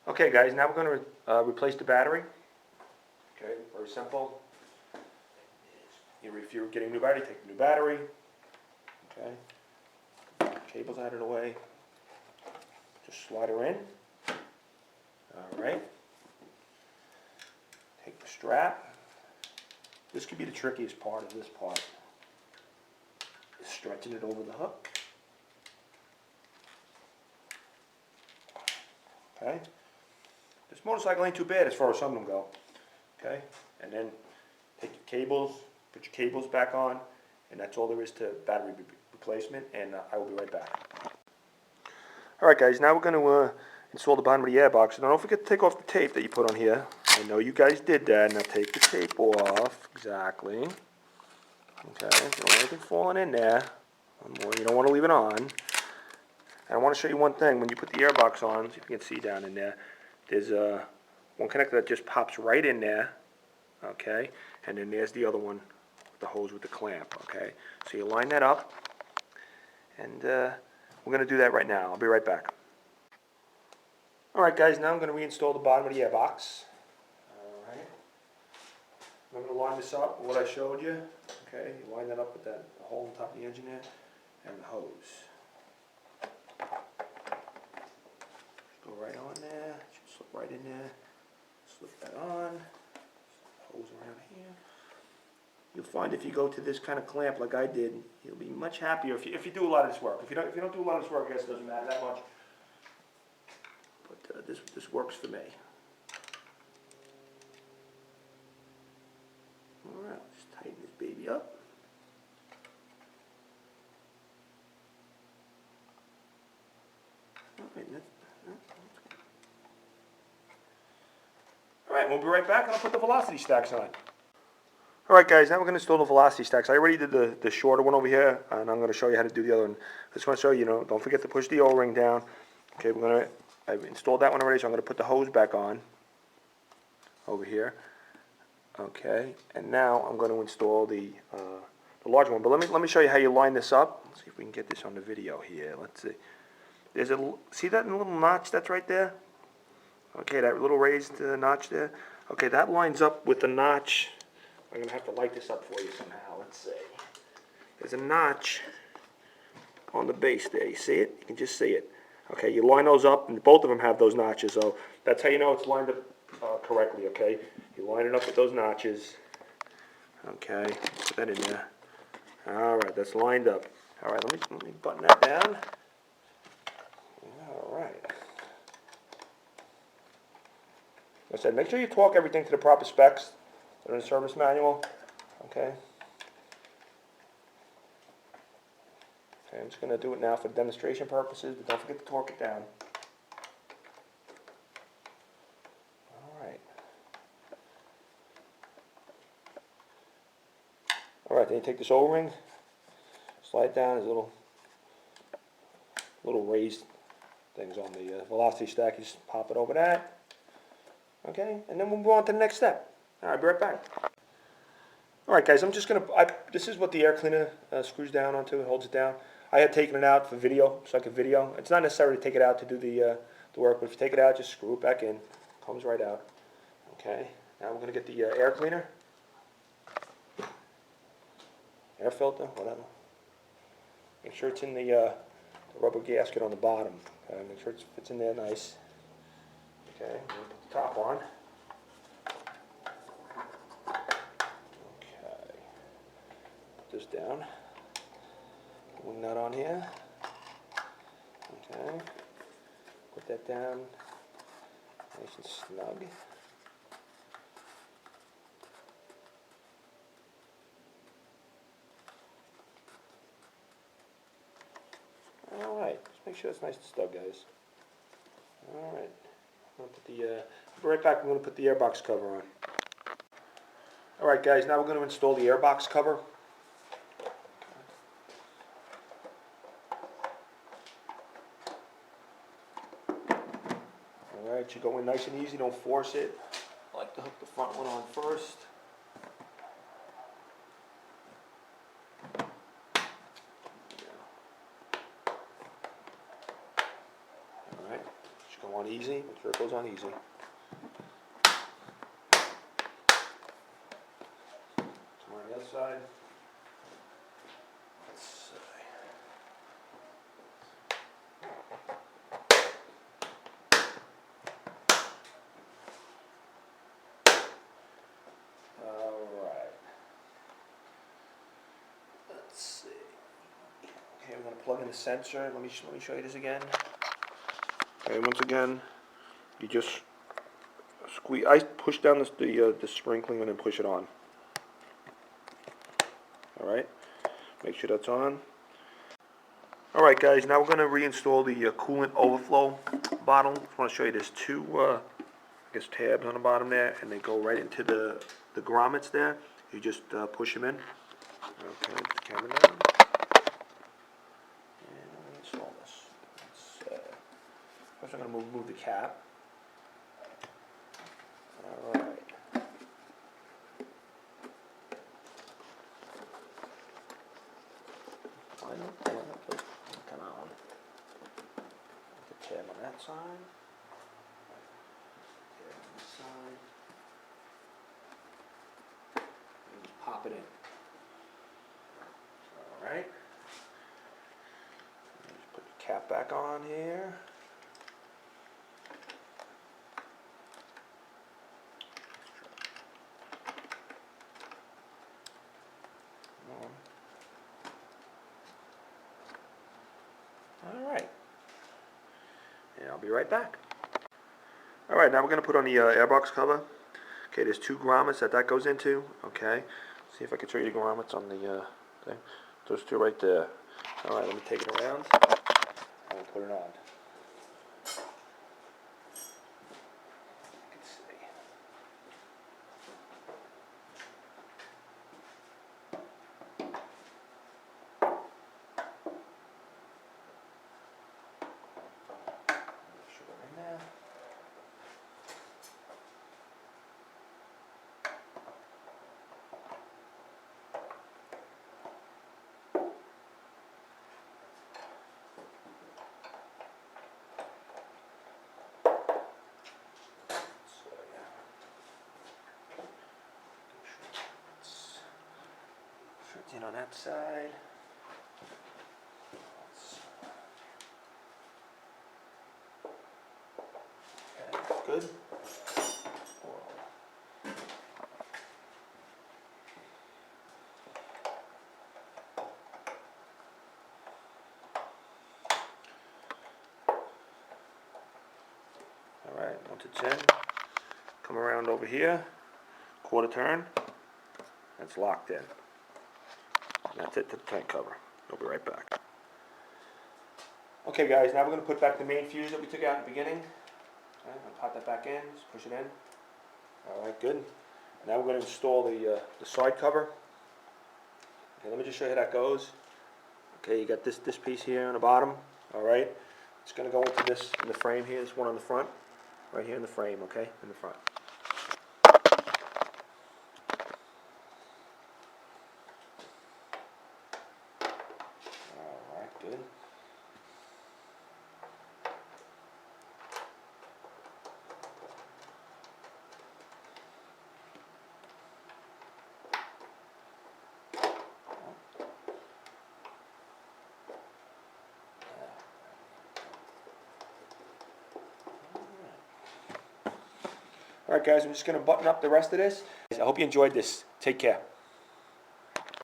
Okay guys, now we're going to replace the battery. Okay, very simple. If you're getting a new battery, take the new battery. Okay, cable's out of the way. Just slide her in. Alright. Take the strap. This could be the trickiest part of this part. Stretching it over the hook. Okay. This motorcycle ain't too bad as far as some of them go. Okay, and then take your cables, put your cables back on, and that's all there is to battery replacement, and I will be right back. Alright guys, now we're going to install the bottom of the airbox. Now don't forget to take off the tape that you put on here. I know you guys did that. Now take the tape off. Exactly. Okay, don't want anything falling in there. You don't want to leave it on. And I want to show you one thing. When you put the airbox on, see if you can see down in there, there's one connector that just pops right in there. Okay, and then there's the other one, the hose with the clamp. Okay, so you line that up, and we're going to do that right now. I'll be right back. Alright guys, now I'm going to reinstall the bottom of the airbox. Alright, I'm going to line this up with what I showed you. Okay, you line that up with that hole on top of the engine there, and the hose. Go right on there, just slip right in there, slip that on, hose around here. You'll find if you go to this kind of clamp like I did, you'll be much happier if you do a lot of this work. If you don't do a lot of this work, I guess it doesn't matter that much. But this works for me. Alright, just tighten this baby up. Alright, we'll be right back and I'll put the velocity stacks on. Alright guys, now we're going to install the velocity stacks. I already did the shorter one over here, and I'm going to show you how to do the other one. I just want to show you, don't forget to push the O-ring down. Okay, I've installed that one already, so I'm going to put the hose back on over here. Okay, and now I'm going to install the large one. But let me show you how you line this up. Let's see if we can get this on the video here. Let's see. See that little notch that's right there? Okay, that little raised notch there. Okay, that lines up with the notch. I'm going to have to light this up for you somehow. Let's see. There's a notch on the base there. You see it? You can just see it. Okay, you line those up, and both of them have those notches. So that's how you know it's lined up correctly, okay? You line it up with those notches. Okay, put that in there. All right, that's lined up. All right, let me button that down. All right. Like I said, make sure you torque everything to the proper specs that are in the service manual. Okay. Okay, I'm just going to do it now for demonstration purposes, but don't forget to torque it down. Alright. Alright, then you take this O-ring, slide it down. There's little raised things on the velocity stack. You just pop it over that. Okay, and then we'll move on to the next step. Alright, be right back. Alright guys, I'm just going to, this is what the air cleaner screws down onto, it holds it down. I had taken it out for video, so I could video. It's not necessary to take it out to do the work, but if you take it out, just screw it back in. Comes right out. Okay, now we're going to get the air cleaner. Air filter, whatever. Make sure it's in the rubber gasket on the bottom. Okay, make sure it fits in there nice. Okay, we'll put the top on. Okay, put this down. Wing nut on here. Okay, put that down nice and snug. Alright, just make sure it's nice and snug, guys. Alright, I'm going to put right back, I'm going to put the airbox cover on. Alright guys, now we're going to install the airbox cover. Alright, you go in nice and easy, don't force it. I like to hook the front one on first. Alright, just go on easy. easy. Make sure it goes on easy. Some on the other side. Let's see. Alright. Let's see. Okay, we're going to plug in the sensor. Let me show you this again. Okay, once again, you just squeeze. I push down the sprinkling and then push it on. All right, make sure that's on. All right, guys. Now we're going to reinstall the coolant overflow bottle. I want to show you. There's two, I guess, tabs on the bottom there, and they go right into the grommets there. You just push them in. Okay, put the camera down. And I'm going to install this. First, I'm going to remove the cap. All right. Come on. Put the tab on that side. Tab on this side. And just pop it in. All right. Just put the cap back on here. Alright, and I'll be right back. Alright, now we're going to put on the airbox cover. Okay, there's two grommets that goes into. Okay, see if I can show you the grommets on the thing. Those two right there. Alright, let me take it around and we'll put it on. Let's see. In on that side. Okay, good. All right, once it's in, come around over here, quarter turn. That's locked in. That's it to the tank cover. We'll be right back. Okay guys, now we're going to put back the main fuse that we took out in the beginning. Okay, I'm going to pop that back in, just push it in. Alright, good. Now we're going to install the side cover. Okay, let me just show you how that goes. Okay, you got this piece here on the bottom. Alright, it's going to go into this, in the frame here, this one on the front. Right here in the frame, okay, in the front. Good. All right, guys, I'm just going to button up the rest of this. I hope you enjoyed this. Take care.